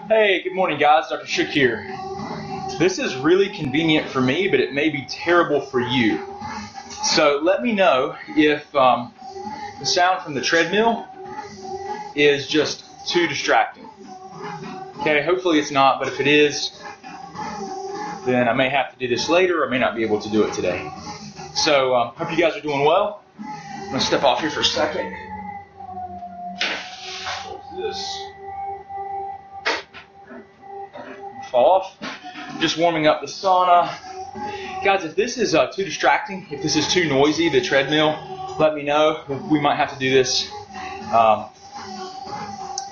Hey, good morning guys, Dr. Shook here. This is really convenient for me, but it may be terrible for you. So let me know if the sound from the treadmill is just too distracting. Okay, hopefully it's not, but if it is, then I may have to do this later or I may not be able to do it today. So hope you guys are doing well. I'm going to step off here for a second. Close this. Fall off. Just warming up the sauna. Guys, if this is too distracting, if this is too noisy, the treadmill, let me know. We might have to do this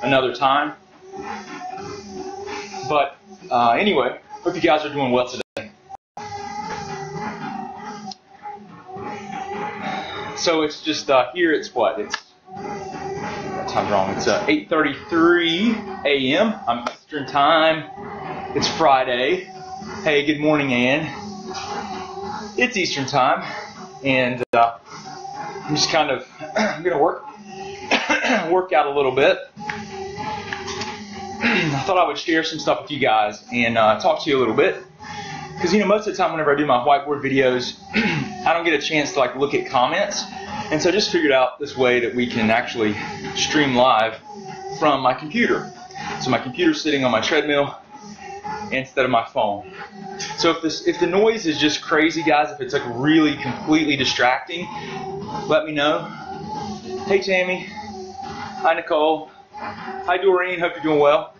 another time. But anyway, hope you guys are doing well today. So it's just here. It's what? It's that time's wrong. It's 8:33 a.m. I'm Eastern time. It's Friday. Hey, good morning, Ann. It's Eastern time, and I'm just kind of gonna work out a little bit. I thought I would share some stuff with you guys and talk to you a little bit, because most of the time whenever I do my whiteboard videos, I don't get a chance to look at comments, and so I just figured out this way that we can actually stream live from my computer. So my computer's sitting on my treadmill instead of my phone. So if the noise is just crazy, guys, if it's really completely distracting, let me know. Hey Tammy. Hi Nicole. Hi Doreen. Hope you're doing well.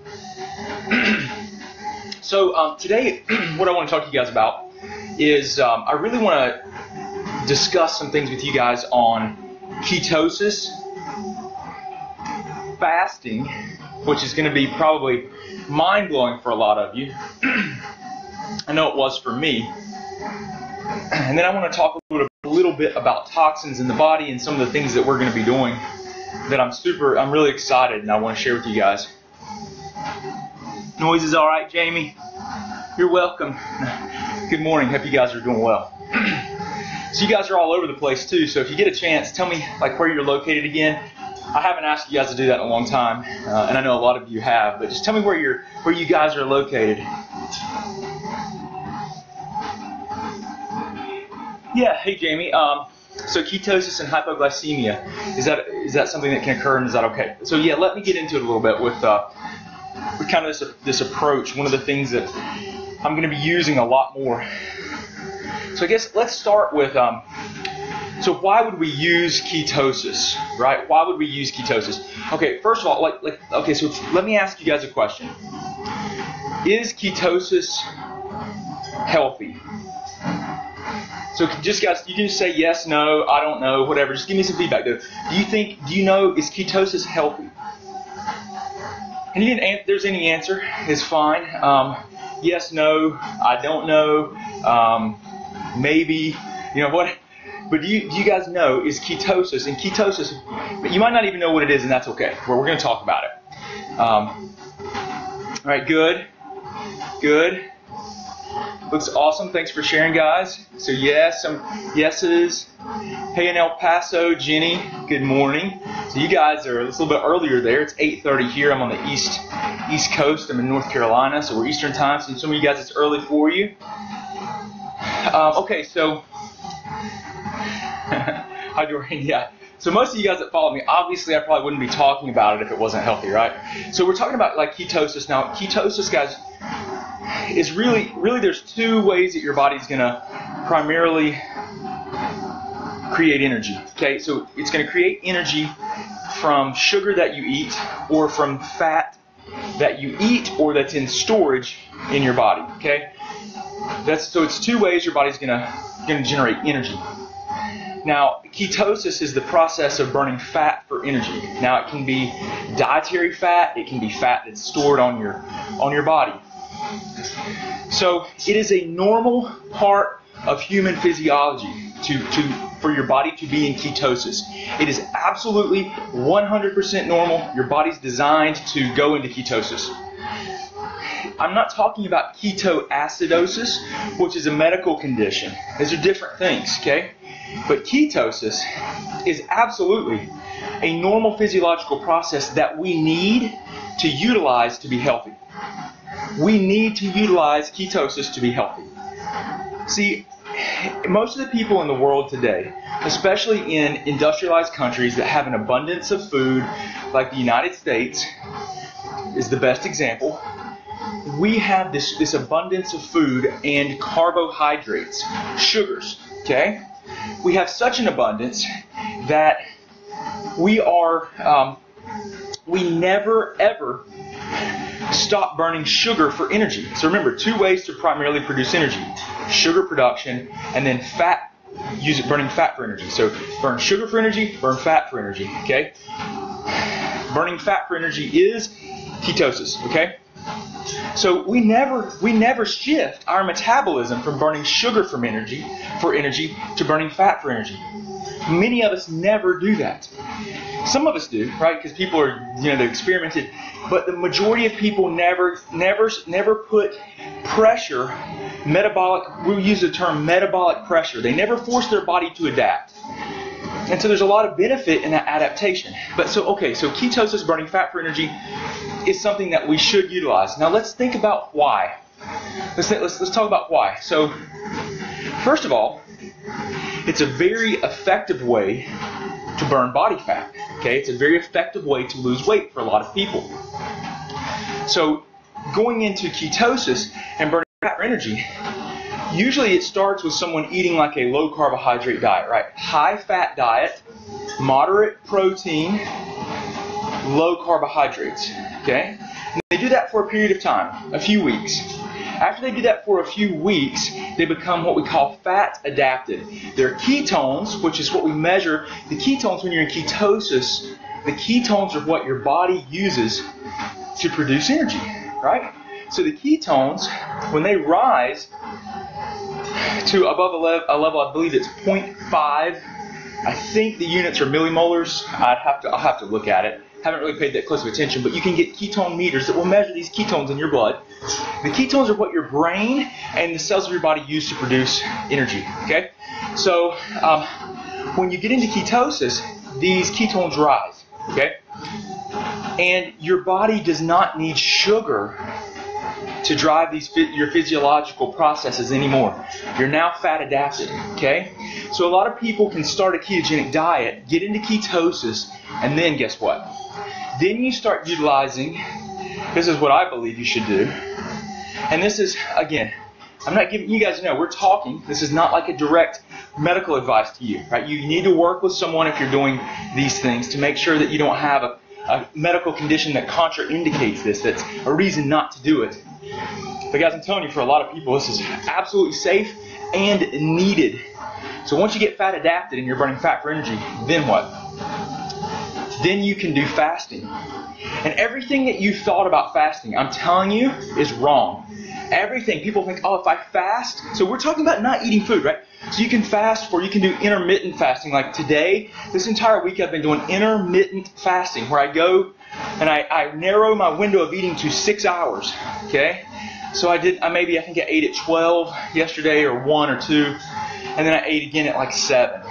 So today, what I want to talk to you guys about is I really want to discuss some things with you guys on ketosis, fasting, which is going to be probably mind-blowing for a lot of you. I know it was for me. And then I want to talk a little bit about toxins in the body and some of the things that we're going to be doing that I'm really excited and I want to share with you guys. Noise is all right, Jamie? You're welcome. Good morning. Hope you guys are doing well. So you guys are all over the place too, so if you get a chance, tell me where you're located again. I haven't asked you guys to do that in a long time, and I know a lot of you have, but just tell me where you guys are located. Yeah, hey Jamie. So ketosis and hypoglycemia, is that something that can occur, and is that okay? So yeah, let me get into it a little bit with kind of this approach. One of the things that I'm going to be using a lot more. So I guess let's start with so why would we use ketosis, right? Why would we use ketosis? Okay, first of all, okay, so let me ask you guys a question. Is ketosis healthy? So just guys, you can just say yes, no, I don't know, whatever. Just give me some feedback. Do you know, is ketosis healthy? And there's any answer, it's fine. Yes, no, I don't know, maybe, what? But do you guys know, is ketosis, but you might not even know what it is, and that's okay. Well, we're going to talk about it. All right, good. Looks awesome. Thanks for sharing, guys. So yes, some yeses. Hey, in El Paso, Jenny, good morning. So you guys are a little bit earlier there. It's 8:30 here. I'm on the East Coast. I'm in North Carolina, so we're Eastern time. So some of you guys, it's early for you. Okay, so hi, Doreen. Yeah. So most of you guys that follow me, obviously I probably wouldn't be talking about it if it wasn't healthy, right? So we're talking about ketosis. Now, ketosis, guys, is really there's two ways that your body's going to primarily create energy. Okay, so it's going to create energy from sugar that you eat or from fat that you eat or that's in storage in your body. Okay, so it's two ways your body's going to generate energy. Now, ketosis is the process of burning fat for energy. Now, it can be dietary fat, it can be fat that's stored on your body. So, it is a normal part of human physiology for your body to be in ketosis. It is absolutely 100% normal. Your body's designed to go into ketosis. I'm not talking about ketoacidosis, which is a medical condition. These are different things, okay? But ketosis is absolutely a normal physiological process that we need to utilize to be healthy. we need to utilize ketosis to be healthy. See, most of the people in the world today, especially in industrialized countries that have an abundance of food, like the United States is the best example, we have this abundance of food and carbohydrates, sugars, okay? We have such an abundance that we never ever stop burning sugar for energy. So remember, two ways to primarily produce energy: sugar production and then fat, burning fat for energy. So burn sugar for energy, burn fat for energy, okay? Burning fat for energy is ketosis, okay? So we never shift our metabolism from burning sugar for energy to burning fat for energy. Many of us never do that. Some of us do, right? Because people are, they experimented, but the majority of people never put pressure, we'll use the term metabolic pressure. They never force their body to adapt. And so there's a lot of benefit in that adaptation. But so ketosis, burning fat for energy, is something that we should utilize. Now let's think about why. Let's talk about why. So first of all, it's a very effective way to burn body fat. Okay, it's a very effective way to lose weight for a lot of people. So going into ketosis and burning fat for energy, usually it starts with someone eating like a low carbohydrate diet, right? High fat diet, moderate protein, low carbohydrates. Okay? And they do that for a period of time, a few weeks. After they do that for a few weeks, they become what we call fat adapted. They're ketones, which is what we measure. The ketones, when you're in ketosis, the ketones are what your body uses to produce energy, right? So the ketones, when they rise to above a level, I believe it's 0.5. I think the units are millimolars. I'll have to look at it. Haven't really paid that close of attention, but you can get ketone meters that will measure these ketones in your blood. The ketones are what your brain and the cells of your body use to produce energy. Okay, so when you get into ketosis, these ketones rise. Okay, and your body does not need sugar to drive your physiological processes anymore. You're now fat adapted. Okay, so a lot of people can start a ketogenic diet, get into ketosis, and then guess what? Then you start utilizing, this is what I believe you should do. And this is, again, I'm not giving you guys to know, we're talking. This is not like a direct medical advice to you, right? You need to work with someone if you're doing these things to make sure that you don't have a medical condition that contraindicates this, that's a reason not to do it. But guys, I'm telling you, for a lot of people, this is absolutely safe and needed. So once you get fat adapted and you're burning fat for energy, then what? Then you can do fasting. And everything that you thought about fasting, I'm telling you, is wrong. Everything. People think, oh, if I fast, so we're talking about not eating food, right? So you can fast, or you can do intermittent fasting. Like today, this entire week I've been doing intermittent fasting, where I go and I narrow my window of eating to 6 hours. Okay? So I think I ate at 12 yesterday, or 1 or 2, and then I ate again at like 7.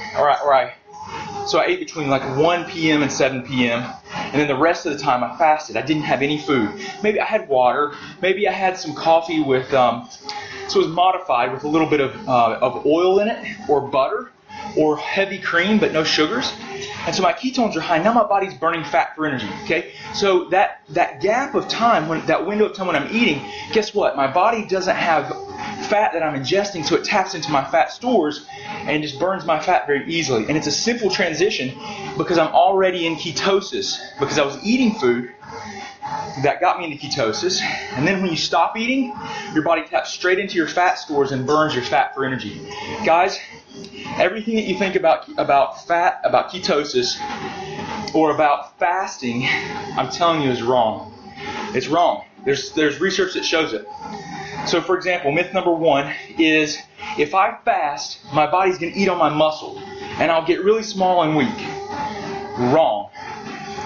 So I ate between like 1 p.m. and 7 p.m. And then the rest of the time I fasted. I didn't have any food. Maybe I had water. Maybe I had some coffee with, so it was modified with a little bit of oil in it, or butter, or heavy cream, but no sugars. And so my ketones are high. Now my body's burning fat for energy. Okay? So that gap of time, that window of time when I'm eating, guess what? My body doesn't have fat that I'm ingesting, so it taps into my fat stores and just burns my fat very easily. And it's a simple transition because I'm already in ketosis, because I was eating food that got me into ketosis. And then when you stop eating, your body taps straight into your fat stores and burns your fat for energy. Guys, everything that you think about fat, about ketosis, or about fasting, I'm telling you is wrong. It's wrong. There's research that shows it. So for example, myth number 1 is, if I fast, my body's going to eat on my muscle and I'll get really small and weak. Wrong.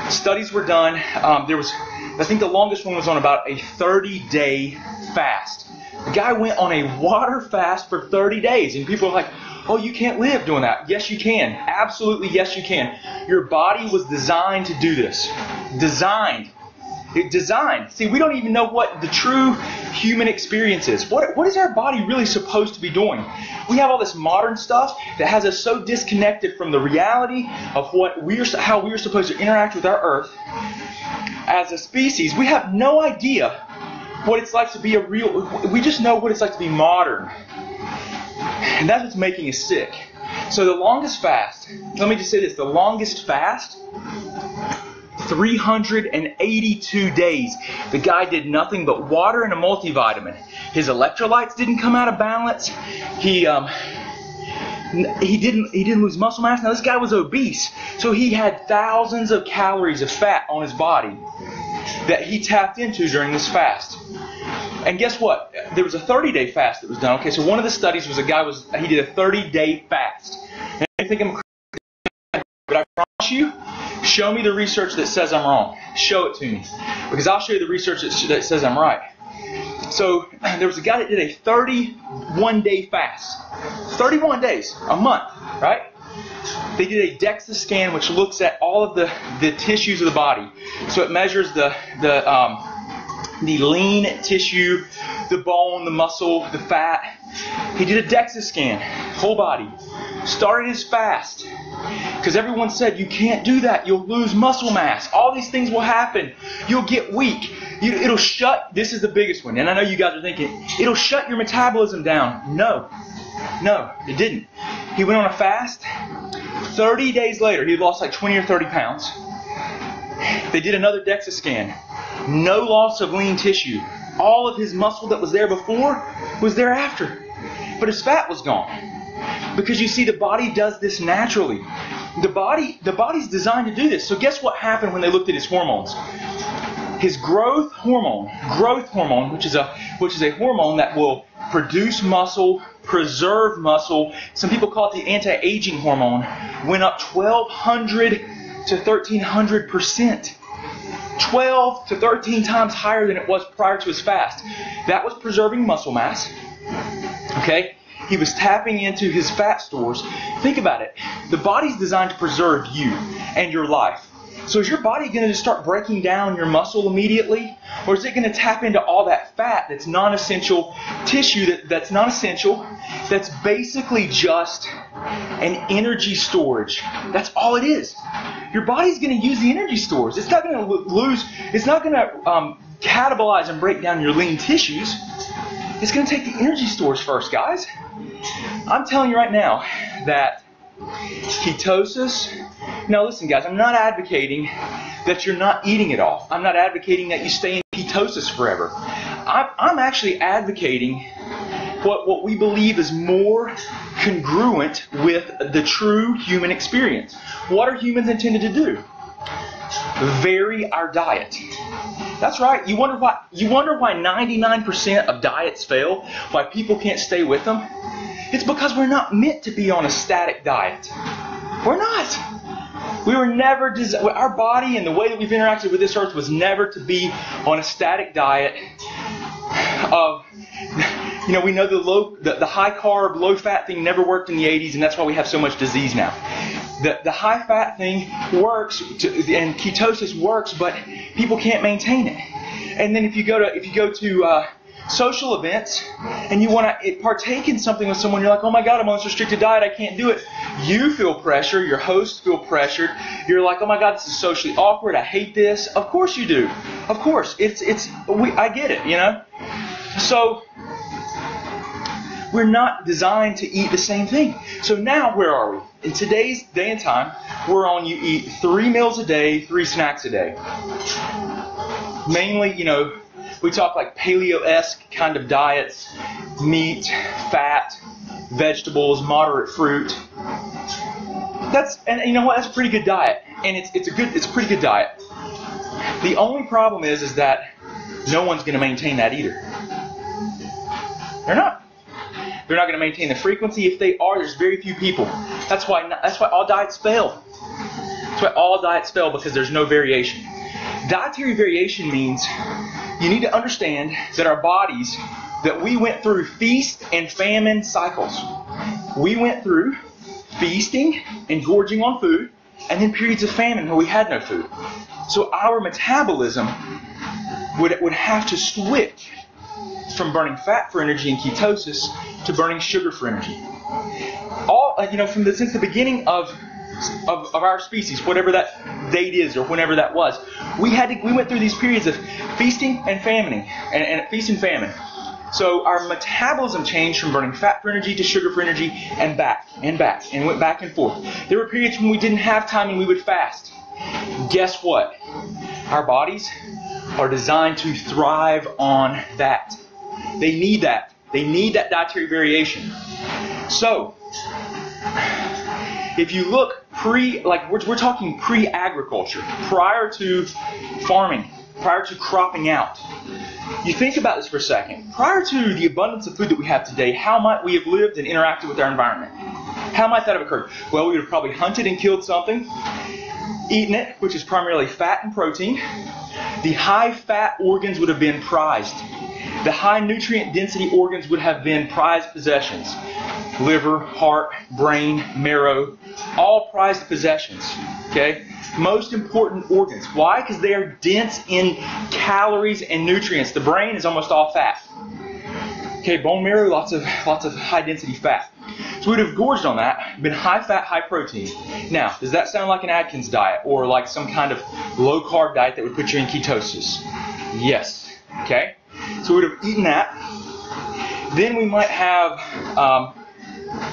Studies were done. I think the longest one was on about a 30-day fast. The guy went on a water fast for 30 days, and people are like, oh, you can't live doing that. Yes, you can. Absolutely, yes, you can. Your body was designed to do this. Designed. See, we don't even know what the true human experience is. What is our body really supposed to be doing? We have all this modern stuff that has us so disconnected from the reality of how we are supposed to interact with our Earth as a species. We have no idea what it's like to be we just know what it's like to be modern. And that's what's making us sick. So the longest fast, let me just say this, the longest fast, 382 days. The guy did nothing but water and a multivitamin. His electrolytes didn't come out of balance. He didn't lose muscle mass. Now this guy was obese, so he had thousands of calories of fat on his body that he tapped into during this fast. And guess what? There was a 30-day fast that was done. Okay, so one of the studies was he did a 30-day fast. And I think I'm crazy, but I promise you, show me the research that says I'm wrong. Show it to me, because I'll show you the research that says I'm right. So there was a guy that did a 31-day fast. 31 days, a month, right? They did a DEXA scan, which looks at all of the tissues of the body. So it measures the lean tissue, the bone, the muscle, the fat. He did a DEXA scan, whole body. Started his fast, because everyone said, you can't do that. You'll lose muscle mass. All these things will happen. You'll get weak. It'll shut, this is the biggest one, and I know you guys are thinking, it'll shut your metabolism down. No, it didn't. He went on a fast. 30 days later, he had lost like 20 or 30 pounds. They did another DEXA scan. No loss of lean tissue. All of his muscle that was there before was there after. But his fat was gone. Because you see, the body does this naturally. The body's designed to do this. So guess what happened when they looked at his hormones? His growth hormone, which is a hormone that will produce muscle, preserve muscle. Some people call it the anti-aging hormone. Went up 1,200 to 1,300%. 12 to 13 times higher than it was prior to his fast. That was preserving muscle mass. Okay? He was tapping into his fat stores. Think about it. The body's designed to preserve you and your life. So is your body going to just start breaking down your muscle immediately? Or is it going to tap into all that fat that's non-essential tissue that's non-essential, that's basically just an energy storage? That's all it is. Your body's going to use the energy stores. It's not going to catabolize and break down your lean tissues. It's going to take the energy stores first, guys. I'm telling you right now that ketosis. Now listen, guys, I'm not advocating that you're not eating at all. I'm not advocating that you stay in ketosis forever. I'm actually advocating what we believe is more congruent with the true human experience. What are humans intended to do? Vary our diet. That's right. You wonder why 99% of diets fail? Why people can't stay with them? It's because we're not meant to be on a static diet. We're not. We were never our body and the way that we've interacted with this earth was never to be on a static diet of, we know the high carb, low fat thing never worked in the 80s, and that's why we have so much disease now. The high fat thing works, and ketosis works, but people can't maintain it. And then if you go to social events and you want to partake in something with someone, you're like, oh my God, I'm on this restricted diet, I can't do it. You feel pressure, your hosts feel pressured. You're like, oh my God, this is socially awkward, I hate this. Of course you do. Of course. I get it, So we're not designed to eat the same thing. So now where are we? In today's day and time, we're on you eat 3 meals a day, 3 snacks a day. Mainly, we talk like paleo-esque kind of diets, meat, fat, vegetables, moderate fruit. And you know what? That's a pretty good diet, and it's a pretty good diet. The only problem is that no one's going to maintain that either. They're not. They're not going to maintain the frequency. If they are, there's very few people. That's why all diets fail. That's why all diets fail, because there's no variation. Dietary variation means you need to understand that our bodies, that we went through feast and famine cycles. We went through feasting and gorging on food, and then periods of famine where we had no food. So our metabolism would have to switch from burning fat for energy in ketosis to burning sugar for energy. Since the beginning of our species, whatever that date is or whenever that was, we went through these periods of feasting and famining, and feast and famine. So our metabolism changed from burning fat for energy to sugar for energy, and back, and went back and forth. There were periods when we didn't have time and we would fast. Guess what? Our bodies are designed to thrive on that. They need that. They need that dietary variation. So, if you look we're talking pre-agriculture, prior to farming, prior to cropping out. You think about this for a second. Prior to the abundance of food that we have today, how might we have lived and interacted with our environment? How might that have occurred? Well, we would have probably hunted and killed something, eaten it, which is primarily fat and protein. The high-fat organs would have been prized. The high nutrient density organs would have been prized possessions. Liver, heart, brain, marrow, all prized possessions. Okay? Most important organs. Why? Because they are dense in calories and nutrients. The brain is almost all fat. Okay, bone marrow, lots of high density fat. So we'd have gorged on that, been high fat, high protein. Now, does that sound like an Atkins diet or like some kind of low carb diet that would put you in ketosis? Yes. Okay? So we'd have eaten that. Then we might have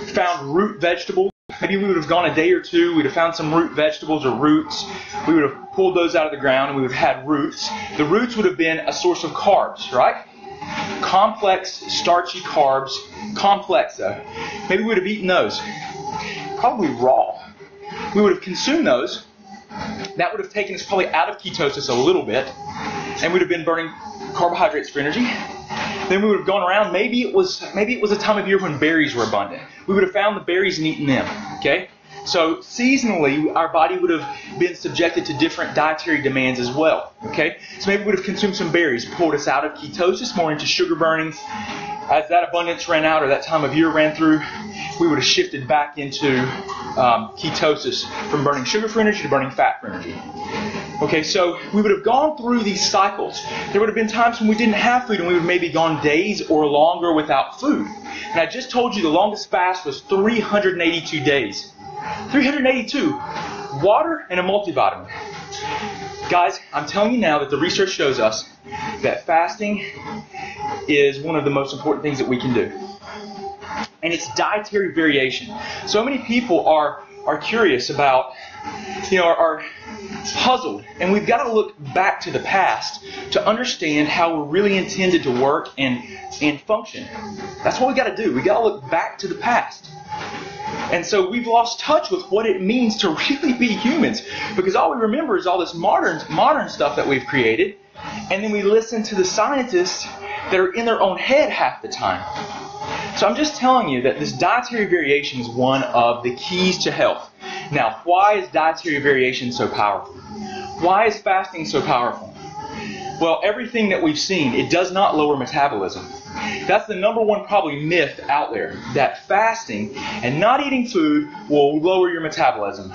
found root vegetables. Maybe we would have gone a day or two, we'd have found some root vegetables or roots. We would have pulled those out of the ground and we would have had roots. The roots would have been a source of carbs, right? Complex, starchy carbs. Complex, though. Maybe we would have eaten those. Probably raw. We would have consumed those. That would have taken us probably out of ketosis a little bit. And we'd have been burning carbohydrates for energy. Then we would have gone around. Maybe it was a time of year when berries were abundant. We would have found the berries and eaten them. Okay? So seasonally, our body would have been subjected to different dietary demands as well. Okay? So maybe we would have consumed some berries, pulled us out of ketosis, more into sugar burning. As that abundance ran out or that time of year ran through, we would have shifted back into ketosis from burning sugar for energy to burning fat for energy. Okay, so we would have gone through these cycles. There would have been times when we didn't have food and we would have maybe gone days or longer without food. And I just told you the longest fast was 382 days. 382. Water and a multivitamin. Guys, I'm telling you now that the research shows us that fasting is one of the most important things that we can do. And it's dietary variation. So many people are curious about, are puzzled. And we've got to look back to the past to understand how we're really intended to work and function. That's what we got to do. We got to look back to the past. And so we've lost touch with what it means to really be humans, because all we remember is all this modern stuff that we've created, and then we listen to the scientists that are in their own head half the time. So I'm just telling you that this dietary variation is one of the keys to health. Now, why is dietary variation so powerful? Why is fasting so powerful? Well, everything that we've seen, it does not lower metabolism. That's the number one probably myth out there, that fasting and not eating food will lower your metabolism.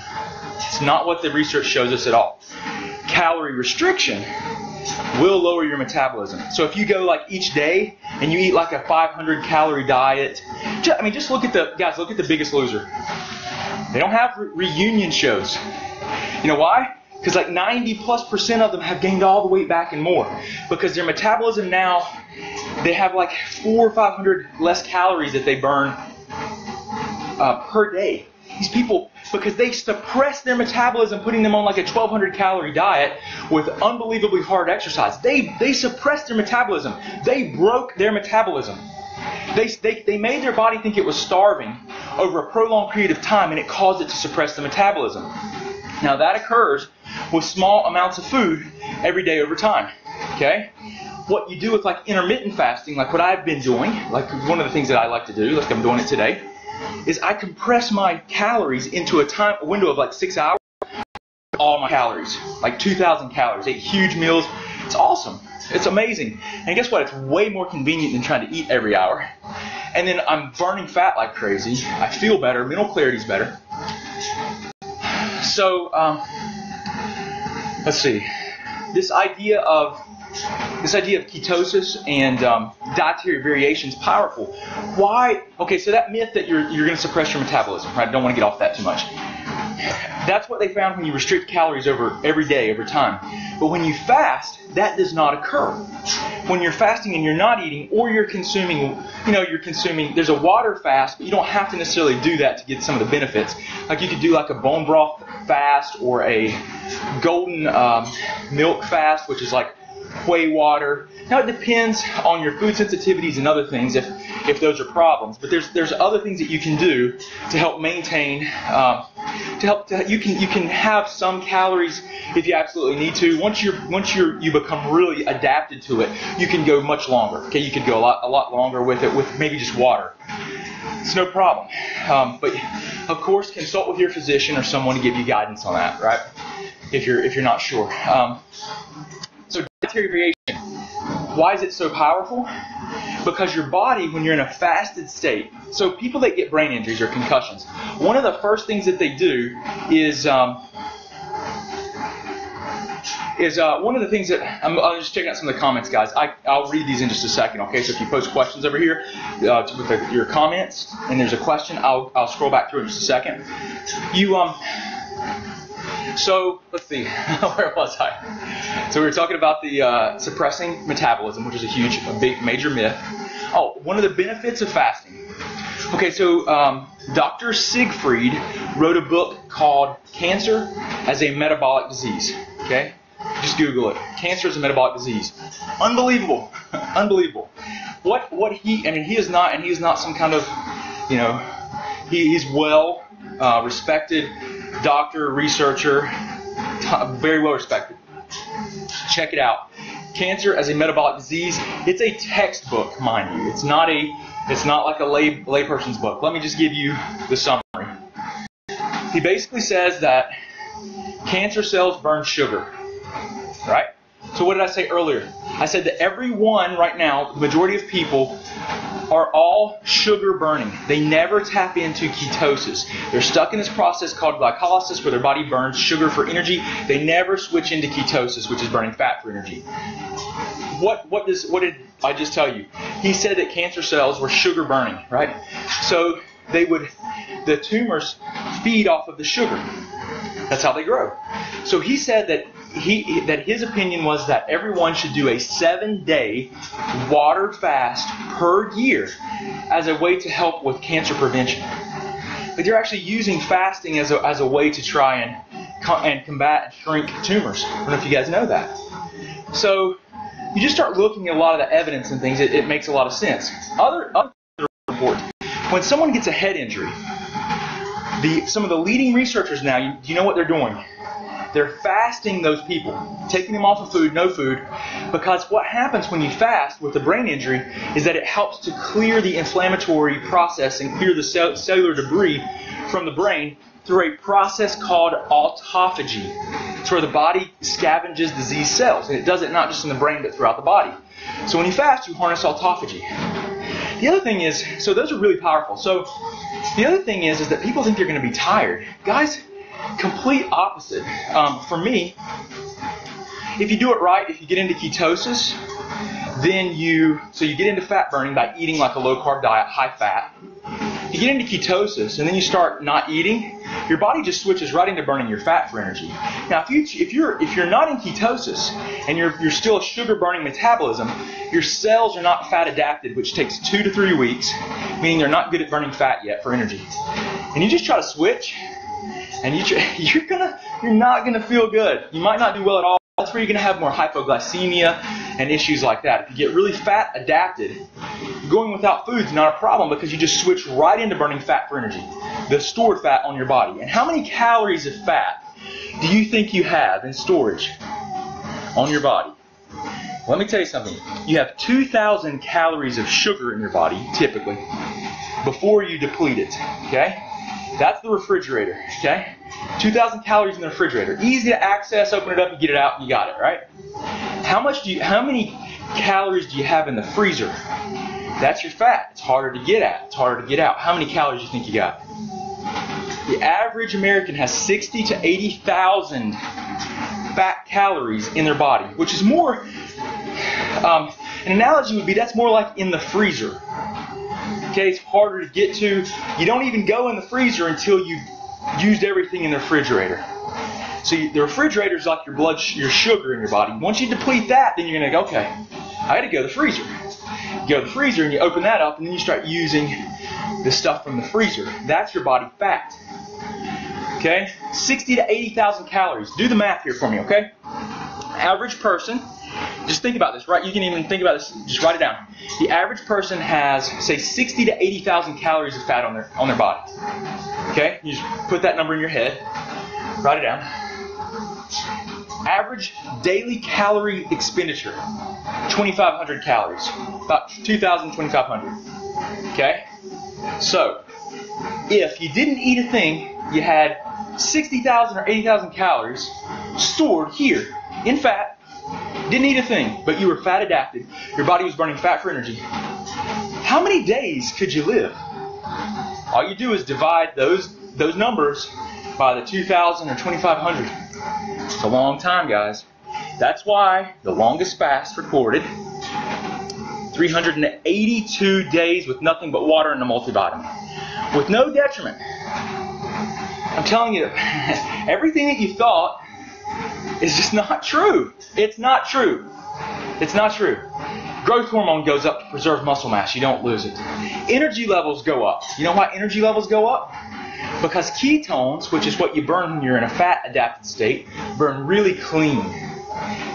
It's not what the research shows us at all. Calorie restriction will lower your metabolism. So if you go like each day and you eat like a 500 calorie diet, just look at the Biggest Loser. They don't have reunion shows. You know why? Because like 90+% of them have gained all the weight back and more. Because their metabolism now, they have like 400 or 500 less calories that they burn per day. These people, because they suppress their metabolism, putting them on like a 1,200 calorie diet with unbelievably hard exercise. They suppressed their metabolism. They broke their metabolism. They made their body think it was starving over a prolonged period of time, and it caused it to suppress the metabolism. Now that occurs with small amounts of food every day over time. Okay? What you do with like intermittent fasting, like what I've been doing, like one of the things that I like to do, like I'm doing it today, is I compress my calories into a window of like 6 hours. All my calories, like 2,000 calories. Ate huge meals. It's awesome. It's amazing. And guess what? It's way more convenient than trying to eat every hour. And then I'm burning fat like crazy. I feel better. Mental clarity's better. So, let's see. This idea of this idea of ketosis and dietary variation is powerful. Why? Okay, so that myth that you're going to suppress your metabolism, right? I don't want to get off that too much. That's what they found when you restrict calories every day, over time. But when you fast, that does not occur. When you're fasting and you're not eating, or you're consuming, there's a water fast, but you don't have to necessarily do that to get some of the benefits. Like you could do like a bone broth fast or a golden milk fast, which is like whey water. Now it depends on your food sensitivities and other things if those are problems. But there's other things that you can do to help maintain. You can have some calories if you absolutely need to. Once you become really adapted to it, you can go much longer. Okay, you could go a lot longer with it with maybe just water. It's no problem. But of course, consult with your physician or someone to give you guidance on that, right? If you're not sure. So dietary variation. Why is it so powerful? Because your body, when you're in a fasted state, so people that get brain injuries or concussions, one of the first things that they do is one of the things that I'm just checking out some of the comments, guys. I'll read these in just a second. Okay, so if you post questions over here with your comments, and there's a question, I'll scroll back through in just a second. So let's see, where was I? So we were talking about the suppressing metabolism, which is a big, major myth. Oh, one of the benefits of fasting. Okay, so Dr. Siegfried wrote a book called Cancer as a Metabolic Disease. Okay, just Google it. Cancer as a Metabolic Disease. Unbelievable, unbelievable. He is not some kind of, he's well respected doctor, researcher, very well respected. Check it out. Cancer as a Metabolic Disease. It's a textbook, mind you. It's not like a layperson's book. Let me just give you the summary. He basically says that cancer cells burn sugar, right? So what did I say earlier? I said that everyone right now, the majority of people, are all sugar burning. They never tap into ketosis. They're stuck in this process called glycolysis where their body burns sugar for energy. They never switch into ketosis, which is burning fat for energy. What did I just tell you? He said that cancer cells were sugar burning, right? So the tumors feed off of the sugar. That's how they grow. So he said that his opinion was that everyone should do a 7-day water fast per year as a way to help with cancer prevention. But they're actually using fasting as a way to try and combat and shrink tumors. I don't know if you guys know that. So you just start looking at a lot of the evidence and things. It makes a lot of sense. Other reports. When someone gets a head injury, some of the leading researchers now, you know what they're doing? They're fasting those people, taking them off of food, no food, because what happens when you fast with a brain injury is that it helps to clear the inflammatory process and clear the cellular debris from the brain through a process called autophagy. It's where the body scavenges disease cells, and it does it not just in the brain but throughout the body. So when you fast, you harness autophagy. The other thing is, so those are really powerful. So the other thing is that people think they're going to be tired. Guys, complete opposite. For me, if you do it right, if you get into ketosis, then you get into fat burning by eating like a low-carb diet, high fat. You get into ketosis, and then you start not eating. Your body just switches right into burning your fat for energy. Now, if you're not in ketosis and you're still a sugar-burning metabolism, your cells are not fat adapted, which takes 2 to 3 weeks, meaning they're not good at burning fat yet for energy. And you just try to switch, and you're not gonna feel good. You might not do well at all. That's where you're gonna have more hypoglycemia and issues like that. If you get really fat adapted, going without food is not a problem because you just switch right into burning fat for energy, the stored fat on your body. And how many calories of fat do you think you have in storage on your body? Let me tell you something. You have 2,000 calories of sugar in your body, typically, before you deplete it. Okay? That's the refrigerator. Okay? 2,000 calories in the refrigerator. Easy to access. Open it up, you get it out, and you got it. Right? How many calories do you have in the freezer? That's your fat. It's harder to get at. It's harder to get out. How many calories do you think you got? The average American has 60 to 80,000 fat calories in their body, which is more An analogy would be that's more like in the freezer. Okay, it's harder to get to. You don't even go in the freezer until you've used everything in the refrigerator. So the refrigerator is like your sugar in your body. Once you deplete that, then you're going to go, okay, I got to go to the freezer. You go to the freezer and you open that up, and then you start using the stuff from the freezer. That's your body fat. Okay, 60 to 80,000 calories. Do the math here for me, okay? Average person, just think about this, right? You can even think about this, just write it down. The average person has, say, 60 to 80,000 calories of fat on their body. Okay, you just put that number in your head, write it down. Average daily calorie expenditure, 2,500 calories, about 2,000, 2,500. Okay, so if you didn't eat a thing, you had 60,000 or 80,000 calories stored here in fat, didn't eat a thing, but you were fat adapted, your body was burning fat for energy. How many days could you live? All you do is divide those numbers by the 2,000 or 2,500. It's a long time, guys. That's why the longest fast recorded, 382 days with nothing but water and a multivitamin, with no detriment. I'm telling you, everything that you thought is just not true. It's not true. It's not true. Growth hormone goes up to preserve muscle mass. You don't lose it. Energy levels go up. You know why energy levels go up? Because ketones, which is what you burn when you're in a fat adapted state, burn really clean.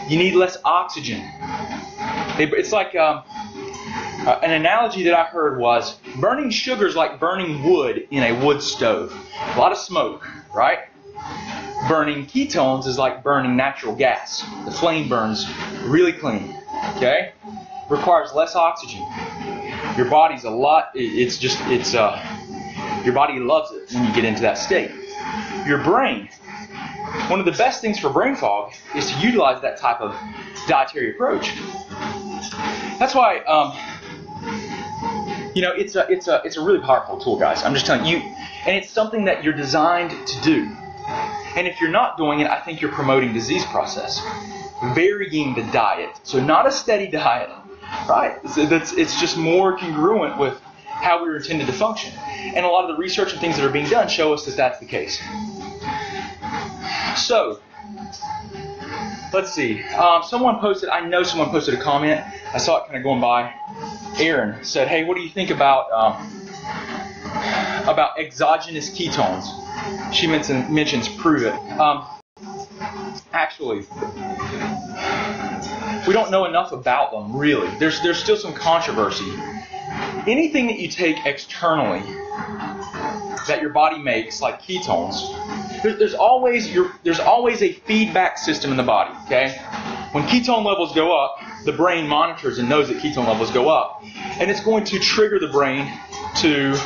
You need less oxygen. It's like an analogy that I heard was burning sugar is like burning wood in a wood stove. A lot of smoke, right? Burning ketones is like burning natural gas. The flame burns really clean. Okay? Requires less oxygen. Your body's your body loves it when you get into that state. Your brain, one of the best things for brain fog is to utilize that type of dietary approach. That's why, it's a really powerful tool, guys. I'm just telling you, and it's something that you're designed to do. And if you're not doing it, I think you're promoting disease process. Varying the diet. So not a steady diet, right? It's just more congruent with how we were intended to function. And a lot of the research and things that are being done show us that that's the case. So, let's see. Someone posted a comment. I saw it kind of going by. Aaron said, hey, what do you think about exogenous ketones? She mentions prove it. Actually, we don't know enough about them, really. There's still some controversy. Anything that you take externally that your body makes, like ketones, there's always a feedback system in the body, okay? When ketone levels go up, the brain monitors and knows that ketone levels go up. And it's going to trigger the brain to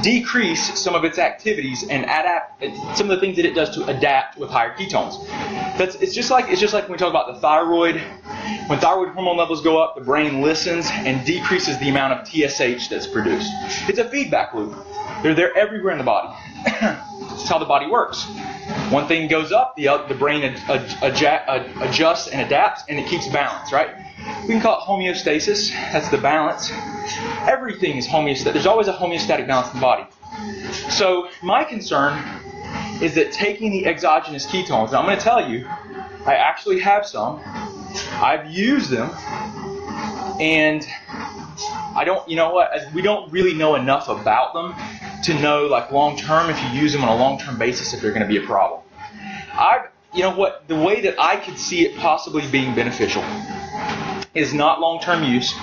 decrease some of its activities and adapt some of the things that it does to adapt with higher ketones. It's just like when we talk about the thyroid. When thyroid hormone levels go up, the brain listens and decreases the amount of TSH that's produced. It's a feedback loop. They're everywhere in the body. That's how the body works. One thing goes up, the brain adjusts and adapts, and it keeps balance, right? We can call it homeostasis. That's the balance. Everything is homeostatic. There's always a homeostatic balance in the body. So my concern is that taking the exogenous ketones, and I'm going to tell you, I actually have some. I've used them, and we don't really know enough about them to know, like, long term, if you use them on a long term basis, if they're going to be a problem. The way that I could see it possibly being beneficial is not long term use,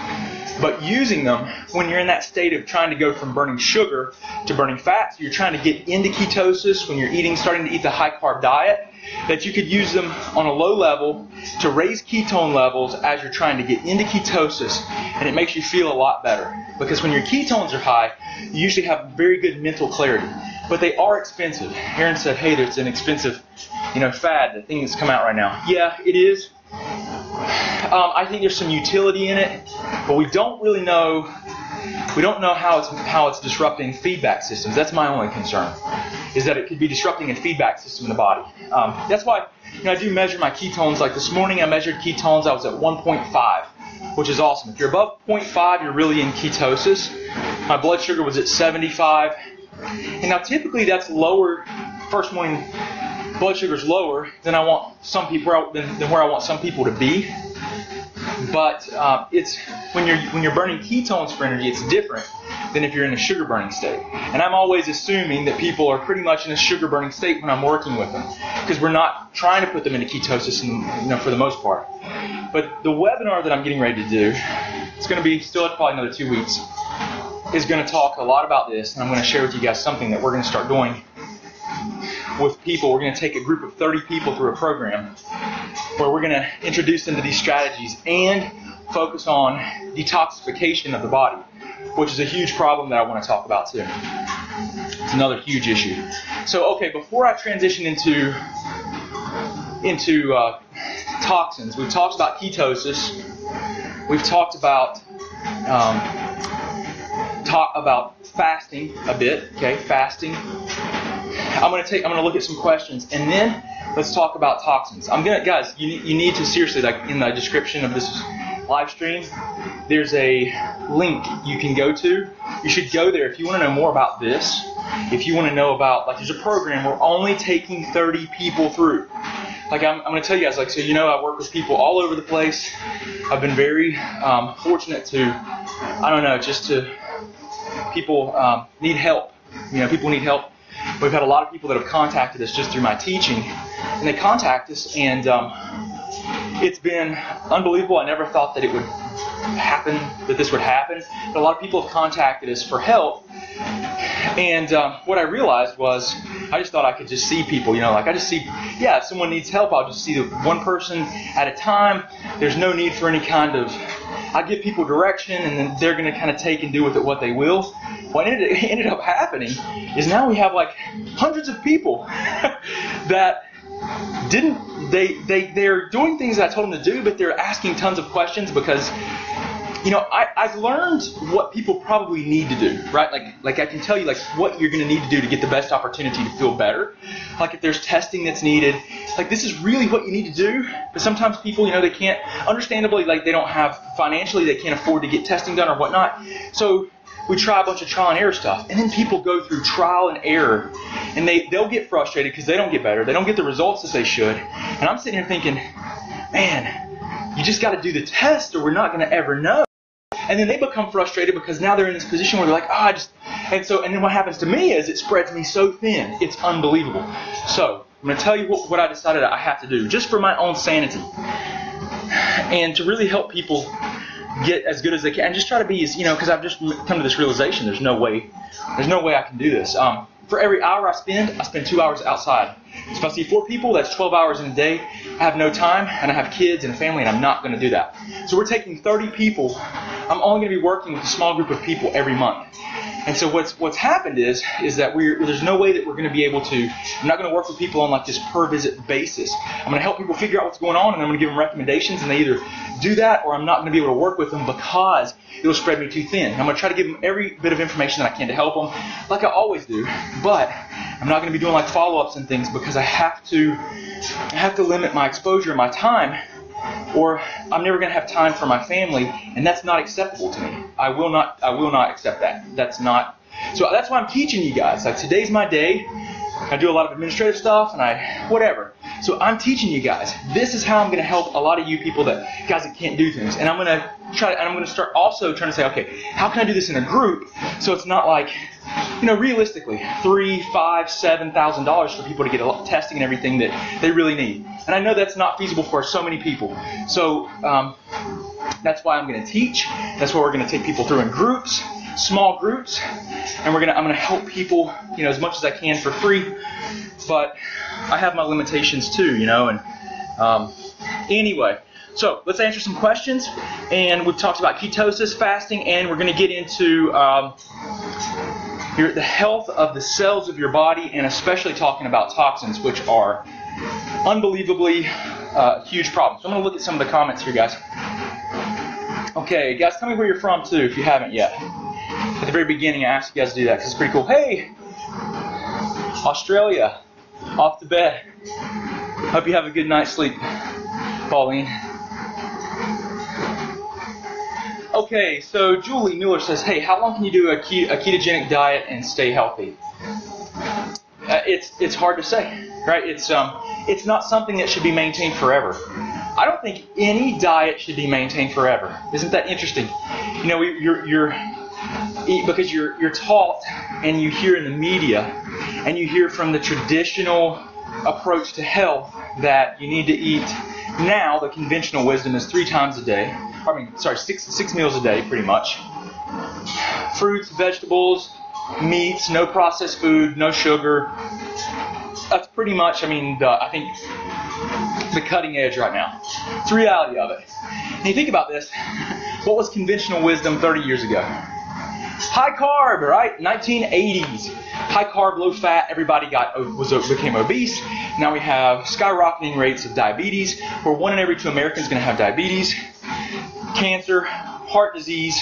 but using them when you're in that state of trying to go from burning sugar to burning fat. So you're trying to get into ketosis when you're starting to eat the high carb diet, that you could use them on a low level to raise ketone levels as you're trying to get into ketosis, and it makes you feel a lot better. Because when your ketones are high, you usually have very good mental clarity. But they are expensive. Aaron said, hey, there's an expensive, fad, the thing that's come out right now. Yeah, it is. I think there's some utility in it, but we don't really know. We don't know how it's disrupting feedback systems. That's my only concern, is that it could be disrupting a feedback system in the body. That's why I do measure my ketones. Like this morning, I measured ketones. I was at 1.5. which is awesome. If you're above 0.5, you're really in ketosis. My blood sugar was at 75. And now typically that's lower, first morning blood sugar is lower than I want some people than where I want some people to be. But it's when you're burning ketones for energy, it's different than if you're in a sugar burning state. And I'm always assuming that people are pretty much in a sugar burning state when I'm working with them, because we're not trying to put them into ketosis, for the most part. But the webinar that I'm getting ready to do, it's going to be still probably another 2 weeks, is going to talk a lot about this, and I'm going to share with you guys something that we're going to start doing with people. We're going to take a group of 30 people through a program where we're going to introduce them to these strategies and focus on detoxification of the body, which is a huge problem that I want to talk about too. It's another huge issue. So, okay, before I transition into toxins, we've talked about ketosis. We've talked about fasting a bit. Okay, fasting. I'm gonna look at some questions, and then let's talk about toxins. Guys, you need to seriously, like in the description of this live stream, there's a link you can go to. You should go there if you want to know more about this. If you want to know about, like, there's a program we're only taking 30 people through. Like, I'm going to tell you guys, like, so I work with people all over the place. I've been very fortunate to, people need help. People need help. We've had a lot of people that have contacted us just through my teaching, and they contact us, and it's been unbelievable. I never thought that it would happen, that this would happen. But a lot of people have contacted us for help, and what I realized was I just thought I could just see people, like I just see, if someone needs help, I'll just see the one person at a time. There's no need for any kind of, I give people direction, and then they're going to kind of take and do with it what they will. What ended up happening is now we have like hundreds of people that they're doing things that I told them to do, but they're asking tons of questions because, I've learned what people probably need to do, right? Like I can tell you like what you're going to need to do to get the best opportunity to feel better. Like if there's testing that's needed, like this is really what you need to do. But sometimes people, they can't, understandably, like they don't have, financially, they can't afford to get testing done or whatnot. So we try a bunch of trial and error stuff, and then people go through trial and error, and they'll get frustrated because they don't get better. They don't get the results as they should. And I'm sitting here thinking, man, you just got to do the test or we're not going to ever know. And then they become frustrated because now they're in this position where they're like, and then what happens to me is it spreads me so thin. It's unbelievable. So I'm going to tell you what I decided I have to do just for my own sanity and to really help people get as good as they can, and just try to be as, because I've just come to this realization there's no way I can do this. For every hour I spend 2 hours outside. So if I see 4 people, that's 12 hours in a day. I have no time, and I have kids and a family, and I'm not going to do that. So we're taking 30 people. I'm only going to be working with a small group of people every month. And so what's happened is that there's no way that we're going to be able to, I'm not going to work with people on like this per visit basis. I'm going to help people figure out what's going on, and I'm going to give them recommendations, and they either do that or I'm not going to be able to work with them because it'll spread me too thin. And I'm going to try to give them every bit of information that I can to help them, like I always do. But I'm not going to be doing like follow-ups and things because I have to limit my exposure and my time, or I'm never going to have time for my family, and that's not acceptable to me. I will not accept that. That's not. So that's why I'm teaching you guys. Like today's my day. I do a lot of administrative stuff and whatever. So I'm teaching you guys. This is how I'm going to help a lot of you people that can't do things. And I'm going to start also trying to say, okay, how can I do this in a group so it's not like, realistically, $3,000, $5,000, $7,000 for people to get a lot of testing and everything that they really need. And I know that's not feasible for so many people. So that's why I'm going to teach. That's why we're going to take people through in groups, small groups, and I'm going to help people, as much as I can for free. But I have my limitations too, and anyway. So let's answer some questions, and we've talked about ketosis, fasting, and we're going to get into the health of the cells of your body, and especially talking about toxins, which are unbelievably huge problems. So I'm going to look at some of the comments here, guys. Okay, guys, tell me where you're from too, if you haven't yet. At the very beginning, I asked you guys to do that because it's pretty cool. Hey, Australia, off to bed. Hope you have a good night's sleep, Pauline. Okay, so Julie Mueller says, hey, how long can you do a ketogenic diet and stay healthy? It's hard to say, right? It's not something that should be maintained forever. I don't think any diet should be maintained forever. Isn't that interesting? You know, because you're taught and you hear in the media and you hear from the traditional approach to health that you need to eat. Now the conventional wisdom is 3 times a day. Six meals a day, pretty much. Fruits, vegetables, meats, no processed food, no sugar. That's pretty much, I think, the cutting edge right now. It's the reality of it. And you think about this, what was conventional wisdom 30 years ago? High carb, right? 1980s. High carb, low fat, everybody became obese. Now we have skyrocketing rates of diabetes, where 1 in every 2 Americans is going to have diabetes, cancer, heart disease,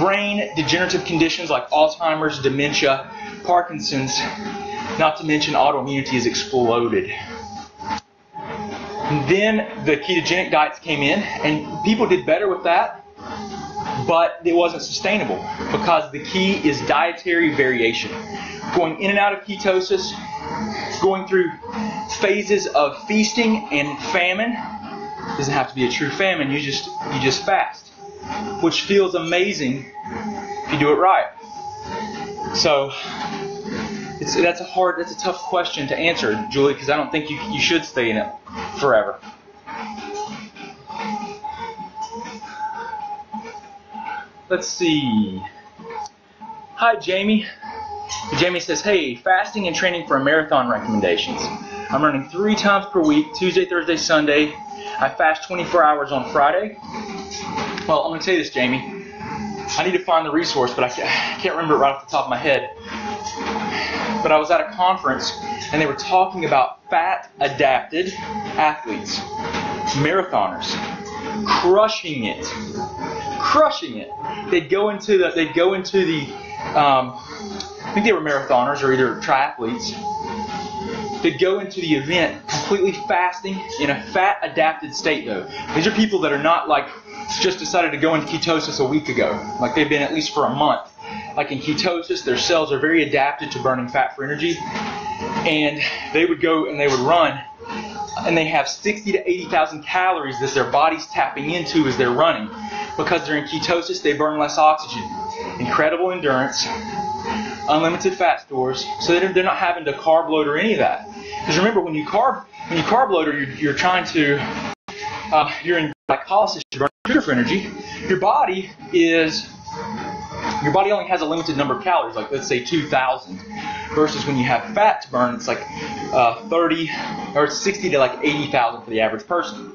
brain degenerative conditions like Alzheimer's, dementia, Parkinson's, not to mention autoimmunity has exploded. Then the ketogenic diets came in, and people did better with that, but it wasn't sustainable because the key is dietary variation. Going in and out of ketosis, going through phases of feasting and famine. Doesn't have to be a true famine, you just fast, which feels amazing if you do it right. So that's a tough question to answer, Julie, because I don't think you should stay in it forever. Let's see. Hi, Jamie. Jamie says, hey, fasting and training for a marathon recommendations. I'm running 3 times per week, Tuesday, Thursday, Sunday. I fast 24 hours on Friday. Well, I'm going to tell you this, Jamie. I need to find the resource, but I can't remember it right off the top of my head. But I was at a conference, and they were talking about fat-adapted athletes, marathoners, crushing it. They'd go into the I think they were marathoners or either triathletes. They'd go into the event completely fasting in a fat-adapted state, though. These are people that are not like just decided to go into ketosis a week ago. Like they've been at least for a month. Like in ketosis, their cells are very adapted to burning fat for energy. And they would go and they would run, and they have 60 to 80,000 calories that their body's tapping into as they're running. Because they're in ketosis, they burn less oxygen. Incredible endurance, unlimited fat stores, so they're not having to carb load or any of that. Because remember, when you carb load, or you're trying to, you're in glycolysis, you're burning sugar for energy. Your body only has a limited number of calories, like let's say 2,000. Versus when you have fat to burn, it's like 30 or 60 to like 80,000 for the average person.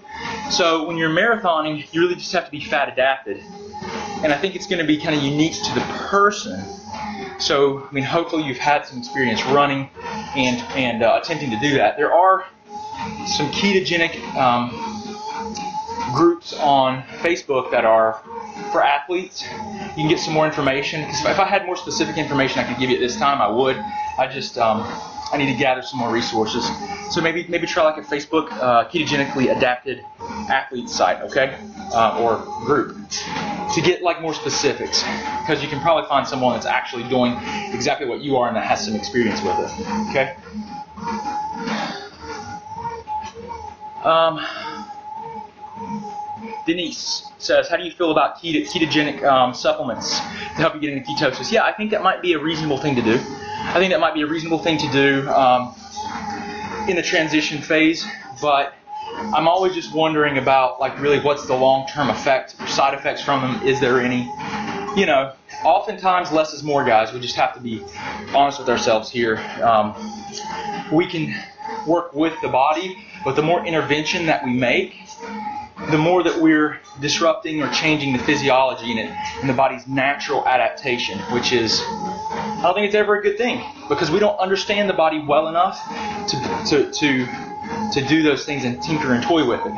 So when you're marathoning, you really just have to be fat adapted. And I think it's going to be kind of unique to the person. So, hopefully you've had some experience running and attempting to do that. There are some ketogenic groups on Facebook that are for athletes. You can get some more information. Because if I had more specific information I could give you at this time, I would. I need to gather some more resources. So maybe try like a Facebook ketogenically adapted athlete site, okay, or group, to get like more specifics, because you can probably find someone that's actually doing exactly what you are and that has some experience with it. Okay. Denise says, how do you feel about ketogenic supplements to help you get into ketosis? Yeah, I think that might be a reasonable thing to do. I think that might be a reasonable thing to do in the transition phase, but I'm always just wondering about like really what's the long-term effect or side effects from them. Is there any? Oftentimes less is more, guys. We just have to be honest with ourselves here. We can work with the body, but the more intervention that we make, the more that we're disrupting or changing the physiology in it and the body's natural adaptation, which is, I don't think it's ever a good thing, because we don't understand the body well enough to do those things and tinker and toy with it.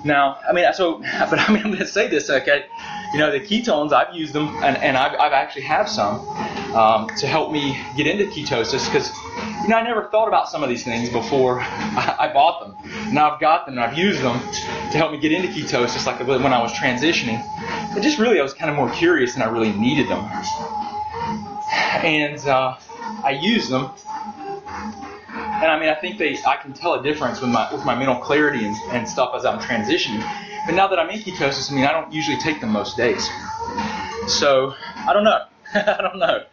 Now, I'm going to say this, okay? The ketones, I've used them, and I've actually have some to help me get into ketosis, because I never thought about some of these things before I bought them. Now I've got them and I've used them to help me get into ketosis, like when I was transitioning. I was kind of more curious than I really needed them. And I use them. And I mean, I think I can tell a difference with my mental clarity and stuff as I'm transitioning. But now that I'm in ketosis, I mean, I don't usually take them most days. So, I don't know. I don't know.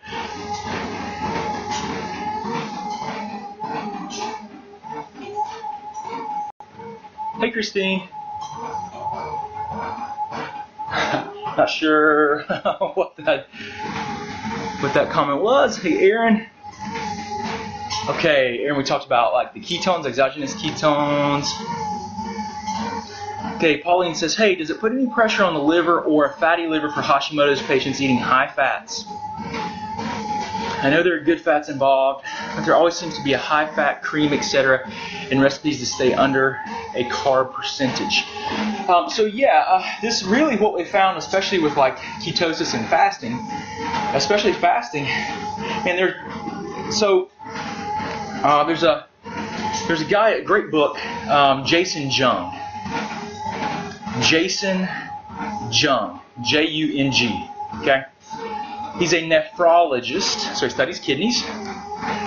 Hey, Christine. Not sure what that comment was. Hey, Aaron. Okay, Aaron, we talked about like the ketones, exogenous ketones. Okay, Pauline says, hey, does it put any pressure on the liver or a fatty liver for Hashimoto's patients eating high fats? I know there are good fats involved, but there always seems to be a high fat, cream, etc. in recipes to stay under a carb percentage. This is really what we found, especially with like ketosis and fasting, especially fasting. And there's a guy, a great book, Jason Jung, Jung, okay? He's a nephrologist, so he studies kidneys,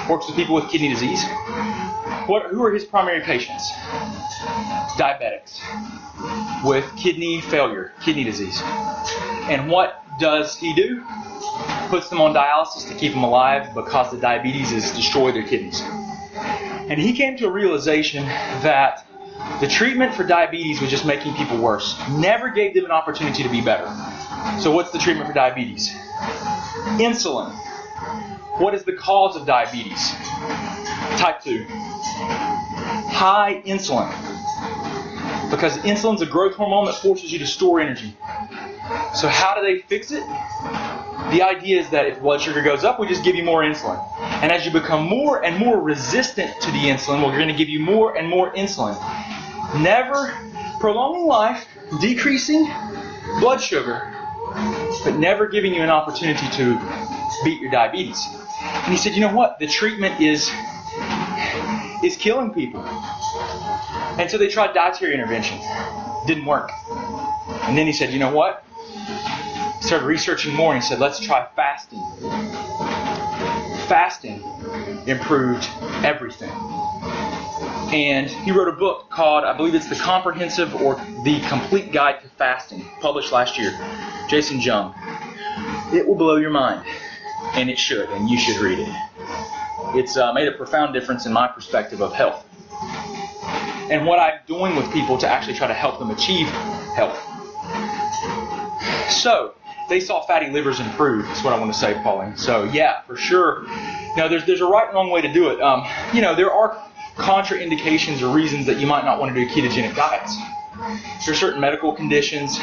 works with people with kidney disease. Who are his primary patients? Diabetics with kidney failure, kidney disease. And what does he do? Puts them on dialysis to keep them alive because the diabetes has destroyed their kidneys. And he came to a realization that the treatment for diabetes was just making people worse. Never gave them an opportunity to be better. So what's the treatment for diabetes? Insulin. What is the cause of diabetes? Type 2. High insulin. Because insulin's a growth hormone that forces you to store energy. So how do they fix it? The idea is that if blood sugar goes up, we just give you more insulin. And as you become more and more resistant to the insulin, we're going to give you more and more insulin. Never prolonging life, decreasing blood sugar, but never giving you an opportunity to beat your diabetes. And he said, you know what? The treatment is killing people. And so they tried dietary intervention. Didn't work. And then he said, you know what? He started researching more and he said, let's try fasting. Fasting improved everything. And he wrote a book called, I believe it's The Comprehensive or The Complete Guide to Fasting, published last year. Jason Jung. It will blow your mind. And it should, and you should read it. It's made a profound difference in my perspective of health. And what I'm doing with people to actually try to help them achieve health. So, they saw fatty livers improve, is what I want to say, Pauline. So, yeah, for sure. Now, there's a right and wrong way to do it. There are contraindications or reasons that you might not want to do ketogenic diets. There are certain medical conditions.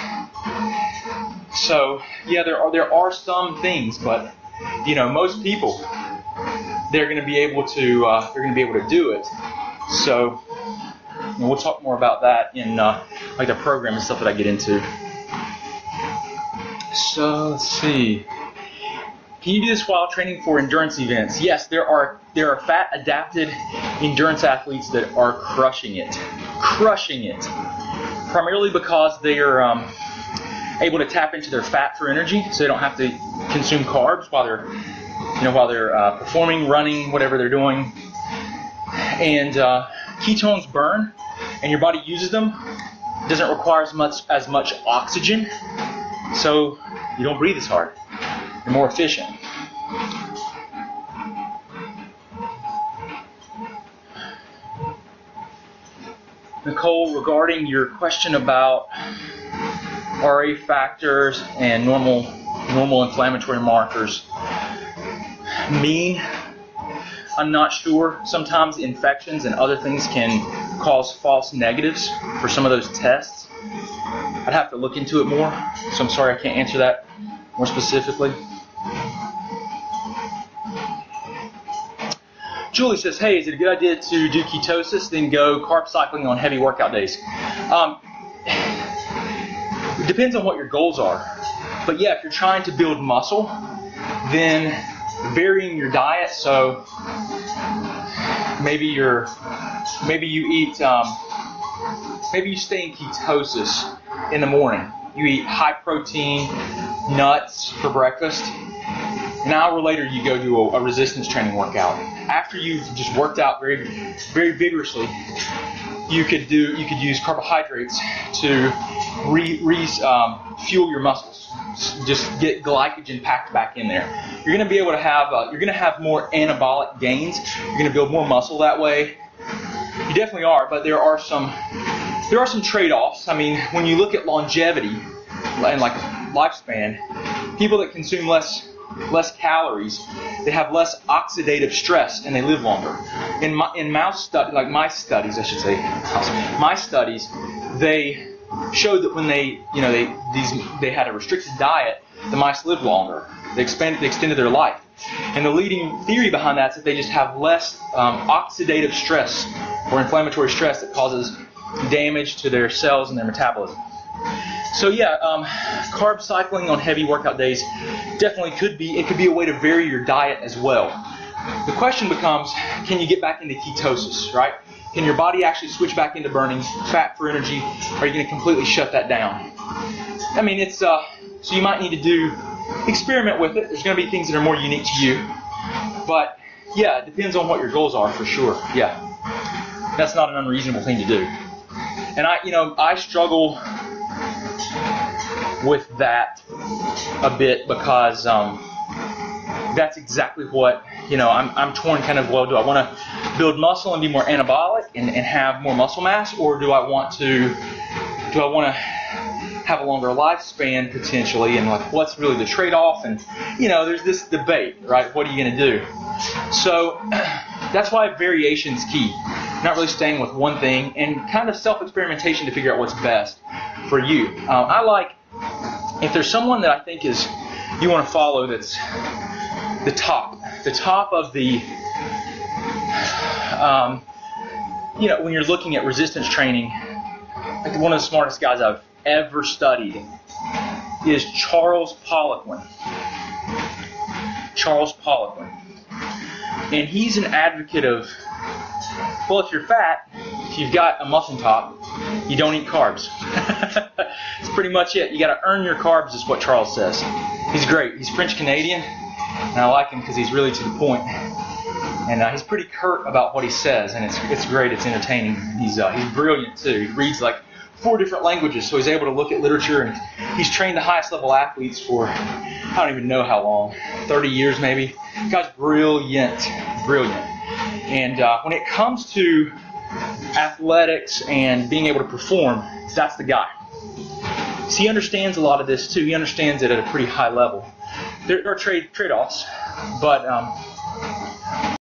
So, yeah, there are some things, but most people they're going to be able to do it. So, we'll talk more about that in like the program and stuff that I get into. So let's see. Can you do this while training for endurance events? Yes, there are fat adapted endurance athletes that are crushing it, primarily because they are able to tap into their fat for energy, so they don't have to consume carbs while they're performing, running, whatever they're doing. And ketones burn, and your body uses them. It doesn't require as much oxygen, so you don't breathe as hard. You're more efficient. Nicole, regarding your question about RA factors and normal inflammatory markers, I'm not sure. Sometimes infections and other things can cause false negatives for some of those tests. I'd have to look into it more, so I'm sorry I can't answer that more specifically. Julie says, hey, is it a good idea to do ketosis, then go carb cycling on heavy workout days? It depends on what your goals are. But yeah, if you're trying to build muscle, then varying your diet, so maybe you stay in ketosis in the morning, You eat high protein nuts for breakfast. An hour later, you go do a resistance training workout. After you've just worked out very, very vigorously, you could use carbohydrates to fuel your muscles. Just get glycogen packed back in there. You're going to be able to have more anabolic gains. You're going to build more muscle that way. You definitely are, but there are some trade-offs. I mean, when you look at longevity and like lifespan, people that consume less calories, they have less oxidative stress and they live longer. In mouse studies, like mice studies, I should say, mice studies, they showed that when they had a restricted diet, the mice lived longer. They extended their life. And the leading theory behind that is that they just have less oxidative stress or inflammatory stress that causes damage to their cells and their metabolism. So yeah, carb cycling on heavy workout days definitely could be a way to vary your diet as well. The question becomes, can you get back into ketosis, right? Can your body actually switch back into burning fat for energy? Or are you going to completely shut that down? I mean, it's so you might need to experiment with it. There's going to be things that are more unique to you. But yeah, it depends on what your goals are for sure. Yeah, that's not an unreasonable thing to do. And I struggle with that a bit because that's exactly what I'm torn kind of. Well, do I want to build muscle and be more anabolic and have more muscle mass, or do I want to have a longer lifespan potentially, and like what's really the trade-off? And there's this debate, right? What are you going to do? So that's why variation's key. Not really staying with one thing, and kind of self-experimentation to figure out what's best for you. I like, if there's someone that I think you want to follow that's the top of the, when you're looking at resistance training, like one of the smartest guys I've ever studied is Charles Poliquin. And he's an advocate of, well, if you're fat, if you've got a muscle top, you don't eat carbs. That's pretty much it. You got to earn your carbs, is what Charles says. He's great. He's French-Canadian, and I like him because he's really to the point. And he's pretty curt about what he says, and it's great. It's entertaining. He's brilliant too. He reads like 4 different languages, so he's able to look at literature, and he's trained the highest level athletes for I don't even know how long, 30 years maybe. The guy's brilliant. And when it comes to athletics and being able to perform, that's the guy. So he understands a lot of this too. He understands it at a pretty high level. There are trade-offs, but